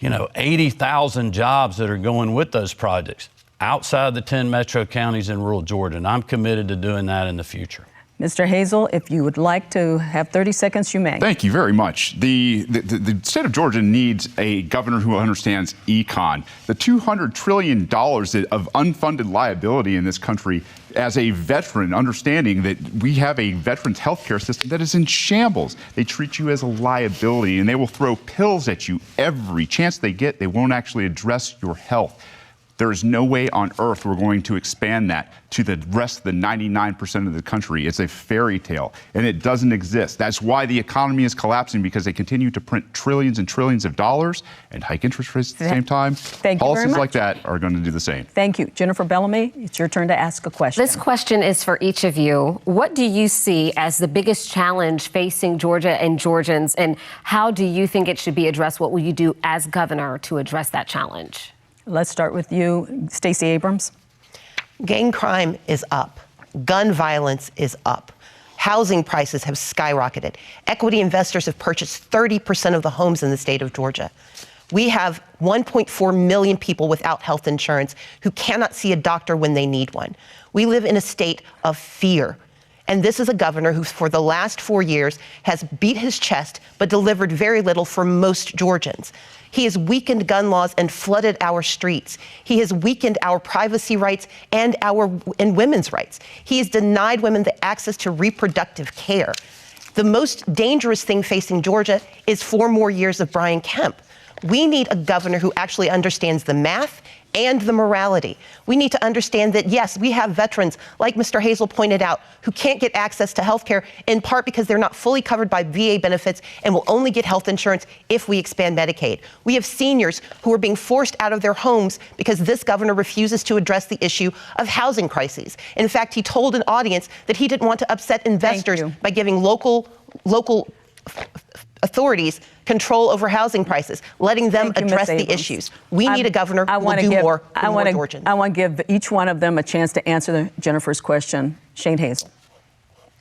80,000 jobs that are going with those projects outside the 10 metro counties in rural Georgia. And I'm committed to doing that in the future. Mr. Hazel, if you would like to have 30 seconds, you may. Thank you very much. The state of Georgia needs a governor who understands econ. The $200 trillion of unfunded liability in this country, as a veteran, understanding that we have a veterans health care system that is in shambles. They treat you as a liability, and they will throw pills at you every chance they get. They won't actually address your health. There is no way on earth we're going to expand that to the rest of the 99% of the country. It's a fairy tale, and it doesn't exist. That's why the economy is collapsing, because they continue to print trillions and trillions of dollars and hike interest rates at the same time. Thank you very Policies much. like that are going to do the same. Thank you. Jennifer Bellamy, it's your turn to ask a question. This question is for each of you. What do you see as the biggest challenge facing Georgia and Georgians, and how do you think it should be addressed? What will you do as governor to address that challenge? Let's start with you, Stacey Abrams. Gang crime is up. Gun violence is up. Housing prices have skyrocketed. Equity investors have purchased 30% of the homes in the state of Georgia. We have 1.4 million people without health insurance who cannot see a doctor when they need one. We live in a state of fear. And this is a governor who, for the last 4 years, has beat his chest but delivered very little for most Georgians. He has weakened gun laws and flooded our streets. He has weakened our privacy rights and women's rights. He has denied women the access to reproductive care. The most dangerous thing facing Georgia is 4 more years of Brian Kemp. We need a governor who actually understands the math and the morality. We need to understand that, yes, we have veterans, like Mr. Hazel pointed out, who can't get access to health care, in part because they're not fully covered by VA benefits and will only get health insurance if we expand Medicaid. We have seniors who are being forced out of their homes because this governor refuses to address the issue of housing crises. In fact, he told an audience that he didn't want to upset investors by giving local authorities control over housing prices, letting them address the issues. We need a governor who will do more for more Georgians. I want to give each one of them a chance to answer Jennifer's question. Shane Hazel.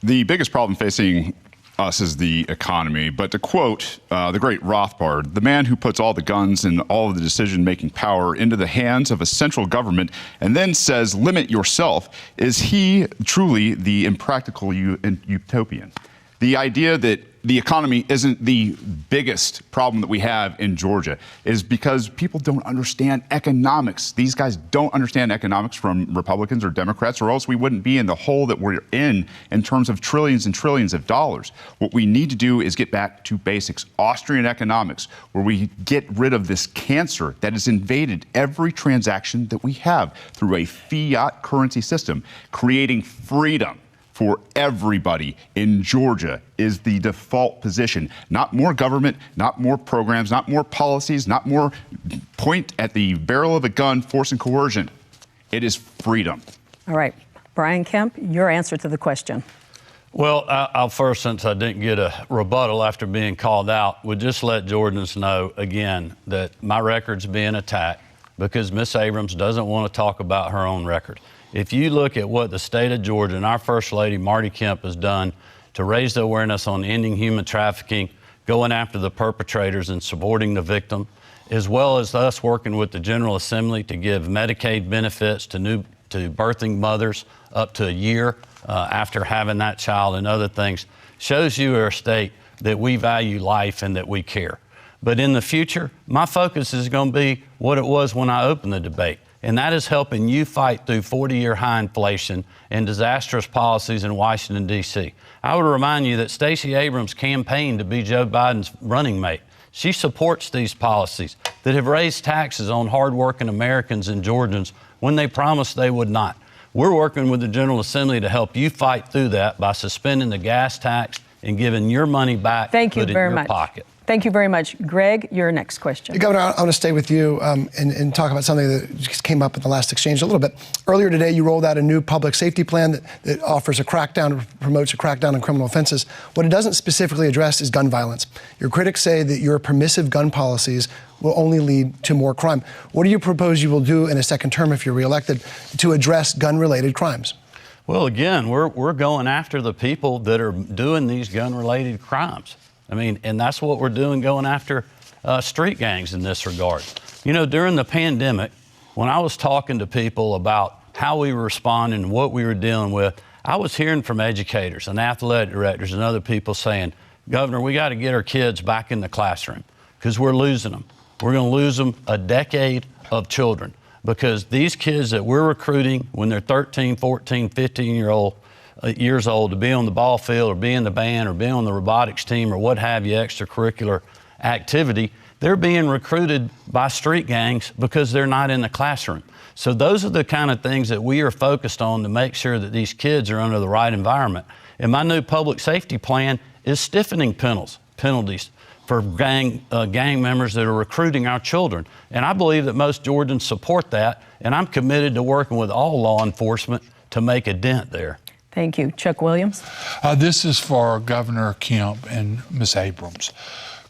The biggest problem facing us is the economy. But to quote the great Rothbard, the man who puts all the guns and all of the decision-making power into the hands of a central government and then says, limit yourself, is he truly the impractical utopian? The idea that the economy isn't the biggest problem that we have in Georgia is because people don't understand economics. These guys don't understand economics from Republicans or Democrats, or else we wouldn't be in the hole that we're in terms of trillions and trillions of dollars. What we need to do is get back to basics, Austrian economics, where we get rid of this cancer that has invaded every transaction that we have through a fiat currency system, creating freedom for everybody in Georgia is the default position. Not more government, not more programs, not more policies, not more point at the barrel of a gun, force and coercion. It is freedom. All right. Brian Kemp, your answer to the question. Well, I'll first, since I didn't get a rebuttal after being called out, would just let Georgians know again that my record's being attacked because Ms. Abrams doesn't want to talk about her own record. If you look at what the state of Georgia and our First Lady, Marty Kemp, has done to raise the awareness on ending human trafficking, going after the perpetrators and supporting the victim, as well as us working with the General Assembly to give Medicaid benefits to birthing mothers up to a year after having that child and other things, shows you our state that we value life and that we care. But in the future, my focus is going to be what it was when I opened the debate. And that is helping you fight through 40-year high inflation and disastrous policies in Washington, D.C. I would remind you that Stacey Abrams campaigned to be Joe Biden's running mate. She supports these policies that have raised taxes on hardworking Americans and Georgians when they promised they would not. We're working with the General Assembly to help you fight through that by suspending the gas tax and giving your money back Thank you put very in your much. pocket. Thank you very much. Greg, your next question. Governor, I want to stay with you and talk about something that just came up in the last exchange a little bit. Earlier today, you rolled out a new public safety plan that offers a crackdown, promotes a crackdown on criminal offenses. What it doesn't specifically address is gun violence. Your critics say that your permissive gun policies will only lead to more crime. What do you propose you will do in a second term if you're reelected to address gun-related crimes? Well, again, we're going after the people that are doing these gun-related crimes. I mean, and that's what we're doing, going after street gangs in this regard. You know, during the pandemic, when I was talking to people about how we were responding and what we were dealing with, I was hearing from educators and athletic directors and other people saying, Governor, we got to get our kids back in the classroom because we're losing them. We're going to lose them a decade of children because these kids that we're recruiting when they're 13, 14, 15 years old to be on the ball field or be in the band or be on the robotics team or what have you, extracurricular activity, they're being recruited by street gangs because they're not in the classroom. So those are the kind of things that we are focused on to make sure that these kids are under the right environment. And my new public safety plan is stiffening penalties for gang members that are recruiting our children. And I believe that most Georgians support that, and I'm committed to working with all law enforcement to make a dent there. Thank you. Chuck Williams. This is for Governor Kemp and Ms. Abrams.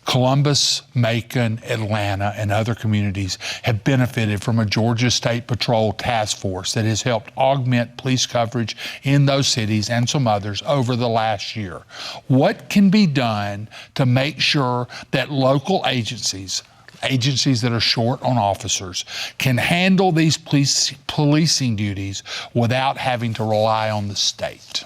Columbus, Macon, Atlanta, and other communities have benefited from a Georgia State Patrol task force that has helped augment police coverage in those cities and some others over the last year. What can be done to make sure that local agencies that are short on officers can handle these policing duties without having to rely on the state?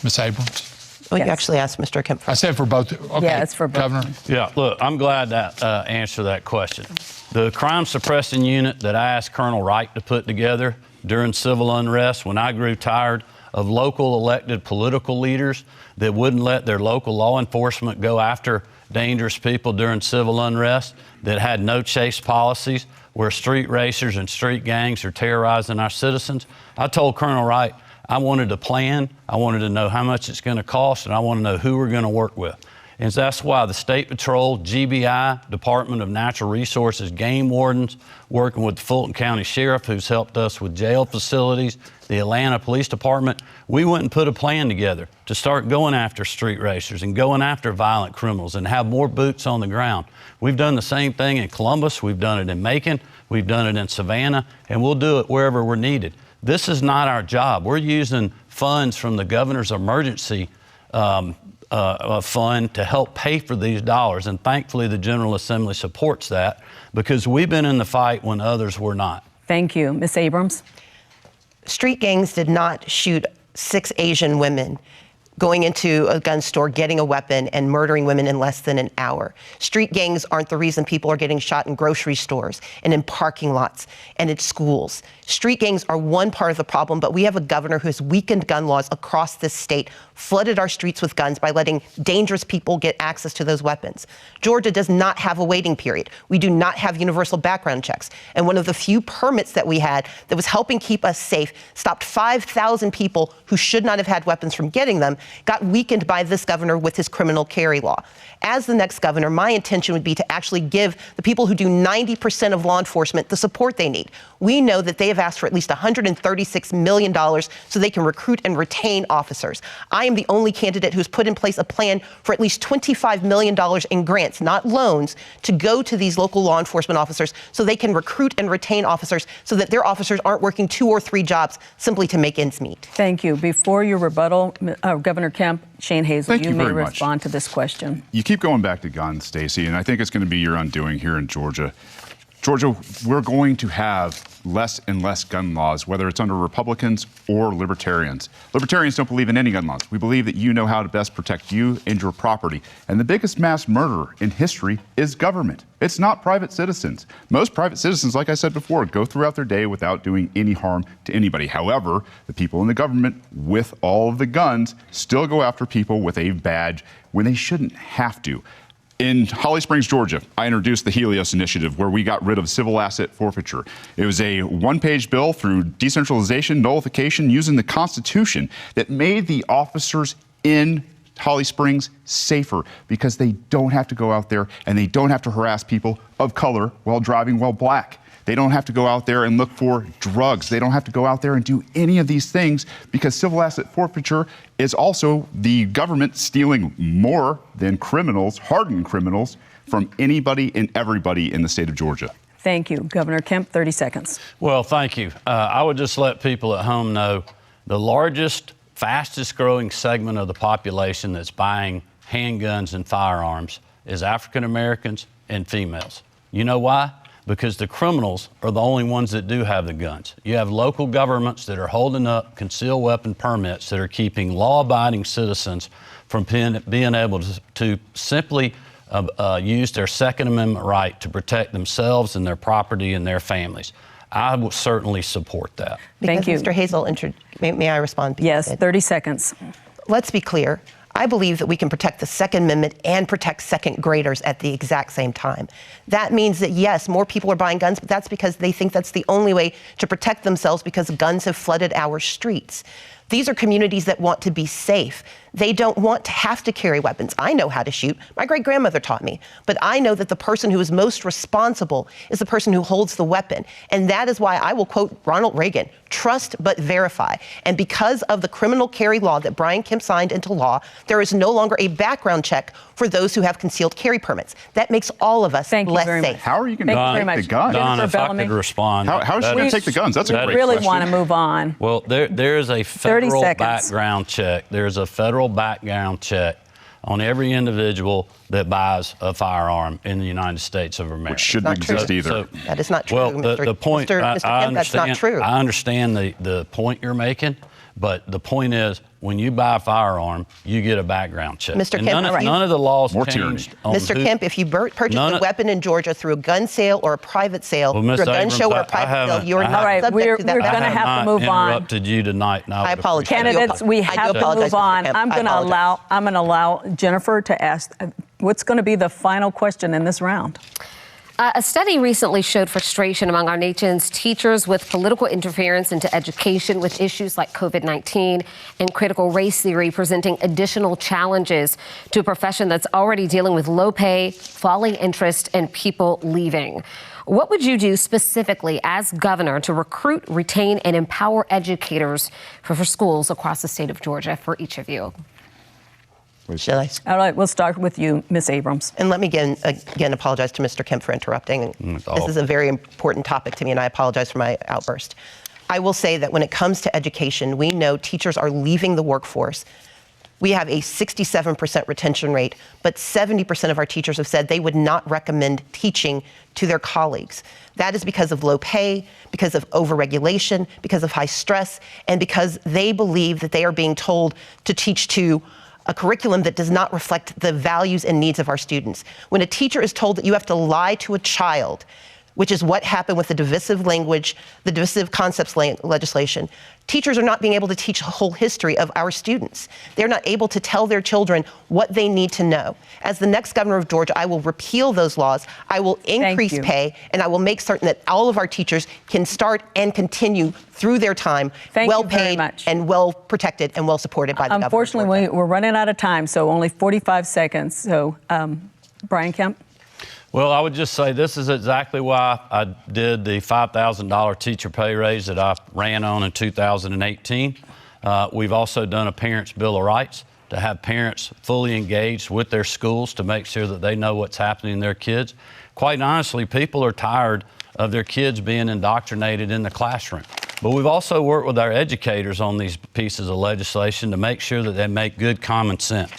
Ms. Abrams? Well, Yes. you actually asked Mr. Kemp first. I said for both. Okay, Yeah, it's for both. Governor. Yeah, look, I'm glad that answered that question. The crime suppressing unit that I asked Colonel Wright to put together during civil unrest when I grew tired of local elected political leaders that wouldn't let their local law enforcement go after dangerous people during civil unrest, that had no chase policies, where street racers and street gangs are terrorizing our citizens. I told Colonel Wright, I wanted a plan, I wanted to know how much it's going to cost, and I want to know who we're going to work with. And that's why the State Patrol, GBI, Department of Natural Resources, game wardens, working with the Fulton County Sheriff, who's helped us with jail facilities, the Atlanta Police Department, we went and put a plan together to start going after street racers and going after violent criminals and have more boots on the ground. We've done the same thing in Columbus, we've done it in Macon, we've done it in Savannah, and we'll do it wherever we're needed. This is not our job. We're using funds from the governor's emergency fund to help pay for these dollars. And thankfully, the General Assembly supports that because we've been in the fight when others were not. Thank you. Ms. Abrams. Street gangs did not shoot 6 Asian women going into a gun store, getting a weapon, and murdering women in less than an hour. Street gangs aren't the reason people are getting shot in grocery stores and in parking lots and at schools. Street gangs are one part of the problem, but we have a governor who has weakened gun laws across this state, flooded our streets with guns by letting dangerous people get access to those weapons. Georgia does not have a waiting period. We do not have universal background checks. And one of the few permits that we had that was helping keep us safe stopped 5,000 people who should not have had weapons from getting them, got weakened by this governor with his criminal carry law. As the next governor, my intention would be to actually give the people who do 90% of law enforcement the support they need. We know that they have asked for at least $136 million so they can recruit and retain officers. I am the only candidate who's put in place a plan for at least $25 million in grants, not loans, to go to these local law enforcement officers so they can recruit and retain officers so that their officers aren't working 2 or 3 jobs simply to make ends meet. Thank you. Before your rebuttal, Governor Kemp, Shane Hazel, Thank you may very much. respond to this question. You keep going back to guns, Stacey, and I think it's going to be your undoing here in Georgia. Georgia, we're going to have less and less gun laws, whether it's under Republicans or Libertarians. Libertarians don't believe in any gun laws. We believe that you know how to best protect you and your property. And the biggest mass murderer in history is government. It's not private citizens. Most private citizens, like I said before, go throughout their day without doing any harm to anybody. However, the people in the government with all of the guns still go after people with a badge when they shouldn't have to. In Holly Springs, Georgia, I introduced the Helios Initiative, where we got rid of civil asset forfeiture. It was a one-page bill through decentralization, nullification, using the Constitution that made the officers in Holly Springs safer because they don't have to go out there and they don't have to harass people of color while driving while black. They don't have to go out there and look for drugs. They don't have to go out there and do any of these things because civil asset forfeiture is also the government stealing more than criminals, hardened criminals, from anybody and everybody in the state of Georgia. Thank you. Governor Kemp, 30 seconds. Well, thank you. I would just let people at home know the largest, fastest growing segment of the population that's buying handguns and firearms is African Americans and females. You know why? because the criminals are the only ones that do have the guns. You have local governments that are holding up concealed weapon permits that are keeping law-abiding citizens from being able to simply use their Second Amendment right to protect themselves and their property and their families. I will certainly support that. Thank you. Mr. Hazel, may I respond? Yes, 30 seconds. Let's be clear. I believe that we can protect the Second Amendment and protect second graders at the exact same time. That means that, yes, more people are buying guns, but that's because they think that's the only way to protect themselves because guns have flooded our streets. These are communities that want to be safe. They don't want to have to carry weapons. I know how to shoot. My great-grandmother taught me. But I know that the person who is most responsible is the person who holds the weapon. And that is why I will quote Ronald Reagan, trust but verify. And because of the criminal carry law that Brian Kemp signed into law, there is no longer a background check for those who have concealed carry permits. That makes all of us less safe. How are you going to take the guns? Don, if I could respond. How is she going to take the guns? That's a great really question. want to move on. Well, there is a federal background check. There's a federal background check on every individual that buys a firearm in the United States of America. Which shouldn't exist either. That is not true, well, the point, Mr. Kemp, that's not true. I understand the point you're making, but the point is, when you buy a firearm, you get a background check. Mr. Kemp, none of the laws More changed. Mr. Kemp, if you purchase a weapon in Georgia through a gun sale or a private sale, through a gun show or a private sale, you are not subject to that. We're going to have to move on. Interrupted you tonight. I apologize. Candidates, we have to move on. I'm going to allow Jennifer to ask, what's going to be the final question in this round? A study recently showed frustration among our nation's teachers with political interference into education, with issues like COVID-19 and critical race theory presenting additional challenges to a profession that's already dealing with low pay, falling interest, and people leaving. What would you do specifically as governor to recruit, retain, and empower educators for schools across the state of Georgia, for each of you? Shall I? All right, we'll start with you, Ms. Abrams. And let me again apologize to Mr. Kemp for interrupting. This is a very important topic to me, and I apologize for my outburst. I will say that when it comes to education, we know teachers are leaving the workforce. We have a 67% retention rate, but 70% of our teachers have said they would not recommend teaching to their colleagues. That is because of low pay, because of overregulation, because of high stress, and because they believe that they are being told to teach to a curriculum that does not reflect the values and needs of our students. When a teacher is told that you have to lie to a child, which is what happened with the divisive language, the divisive concepts legislation, teachers are not being able to teach a whole history of our students. They're not able to tell their children what they need to know. As the next governor of Georgia, I will repeal those laws, I will increase pay, and I will make certain that all of our teachers can start and continue through their time well paid and well protected and well supported by the government. Unfortunately, we're running out of time, so only 45 seconds. So, Brian Kemp? Well, I would just say this is exactly why I did the $5,000 teacher pay raise that I ran on in 2018. We've also done a Parents' Bill of Rights to have parents fully engaged with their schools to make sure that they know what's happening in their kids. Quite honestly, people are tired of their kids being indoctrinated in the classroom. But we've also worked with our educators on these pieces of legislation to make sure that they make good common sense.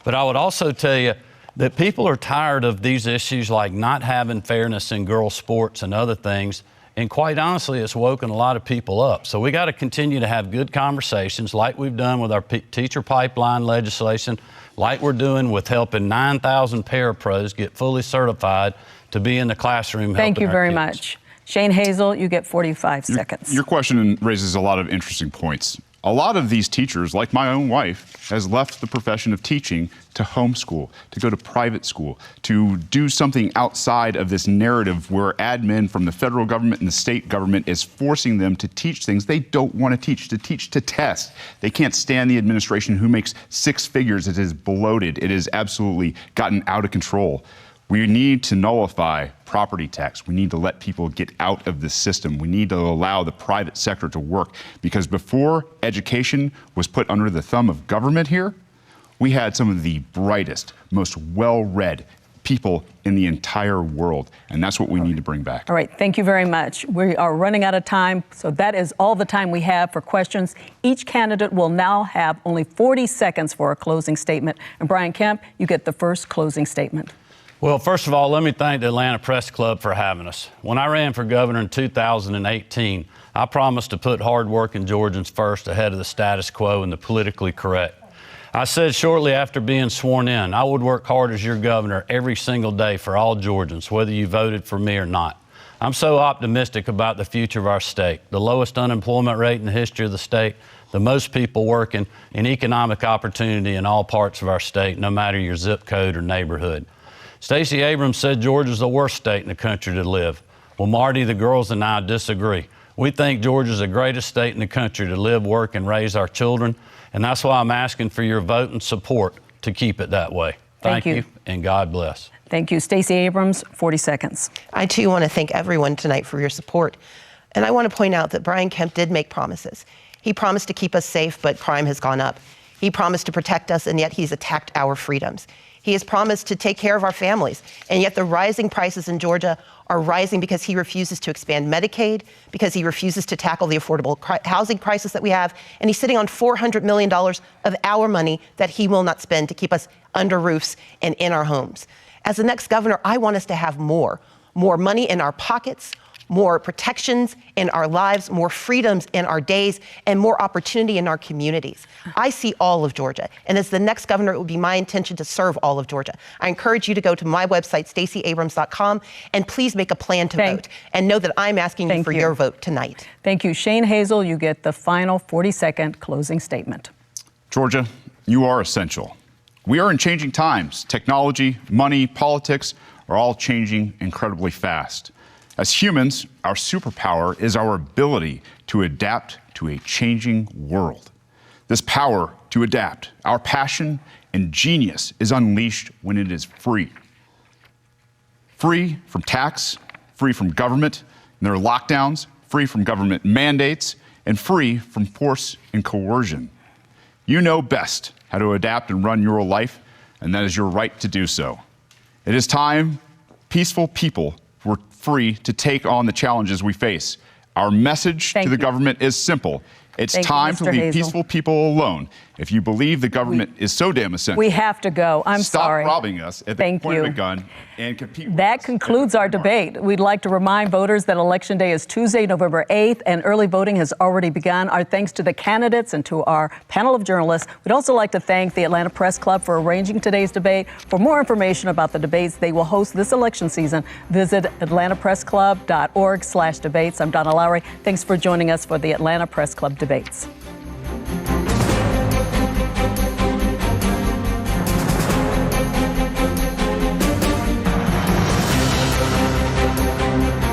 But I would also tell you that people are tired of these issues like not having fairness in girls' sports and other things. And quite honestly, it's woken a lot of people up. So we got to continue to have good conversations like we've done with our teacher pipeline legislation, like we're doing with helping 9,000 parapros get fully certified to be in the classroom. Thank you very much. Shane Hazel, you get 45 seconds. Your question raises a lot of interesting points. A lot of these teachers, like my own wife, has left the profession of teaching to homeschool, to go to private school, to do something outside of this narrative where admin from the federal government and the state government is forcing them to teach things they don't want to teach to test. They can't stand the administration who makes six figures. It is bloated. It has absolutely gotten out of control. We need to nullify property tax. We need to let people get out of the system. We need to allow the private sector to work, because before education was put under the thumb of government here, we had some of the brightest, most well-read people in the entire world, and that's what we need to bring back. All right, thank you very much. We are running out of time, so that is all the time we have for questions. Each candidate will now have only 40 seconds for a closing statement. And Brian Kemp, you get the first closing statement. Well, first of all, let me thank the Atlanta Press Club for having us. When I ran for governor in 2018, I promised to put hard-working Georgians first ahead of the status quo and the politically correct. I said shortly after being sworn in, I would work hard as your governor every single day for all Georgians, whether you voted for me or not. I'm so optimistic about the future of our state. The lowest unemployment rate in the history of the state, the most people working, and economic opportunity in all parts of our state, no matter your zip code or neighborhood. Stacey Abrams said Georgia's the worst state in the country to live. Well, Marty, the girls and I disagree. We think Georgia's the greatest state in the country to live, work, and raise our children, and that's why I'm asking for your vote and support to keep it that way. Thank you, and God bless. Thank you. Stacey Abrams, 40 seconds. I, too, want to thank everyone tonight for your support. And I want to point out that Brian Kemp did make promises. He promised to keep us safe, but crime has gone up. He promised to protect us, and yet he's attacked our freedoms. He has promised to take care of our families, and yet the rising prices in Georgia are rising because he refuses to expand Medicaid, because he refuses to tackle the affordable housing crisis that we have, and he's sitting on $400 million of our money that he will not spend to keep us under roofs and in our homes. As the next governor, I want us to have more money in our pockets, more protections in our lives, more freedoms in our days, and more opportunity in our communities. I see all of Georgia, and as the next governor, it would be my intention to serve all of Georgia. I encourage you to go to my website, StaceyAbrams.com, and please make a plan to vote, and know that I'm asking you for your vote tonight. Thank you. Shane Hazel, you get the final 40-second closing statement. Georgia, you are essential. We are in changing times. Technology, money, politics are all changing incredibly fast. As humans, our superpower is our ability to adapt to a changing world. This power to adapt, our passion and genius is unleashed when it is free. Free from tax, free from government and their lockdowns, free from government mandates, and free from force and coercion. You know best how to adapt and run your life, and that is your right to do so. It is time peaceful people were free to take on the challenges we face. Our message to the government is simple. It's time to leave peaceful people alone. If you believe the government is so damn essential, we have to go. I'm sorry. Stop robbing us at the point of a gun and compete with That concludes our debate. We'd like to remind voters that Election Day is Tuesday, November 8th, and early voting has already begun. Our thanks to the candidates and to our panel of journalists. We'd also like to thank the Atlanta Press Club for arranging today's debate. For more information about the debates they will host this election season, visit atlantapressclub.org/debates. I'm Donna Lowry. Thanks for joining us for the Atlanta Press Club debates.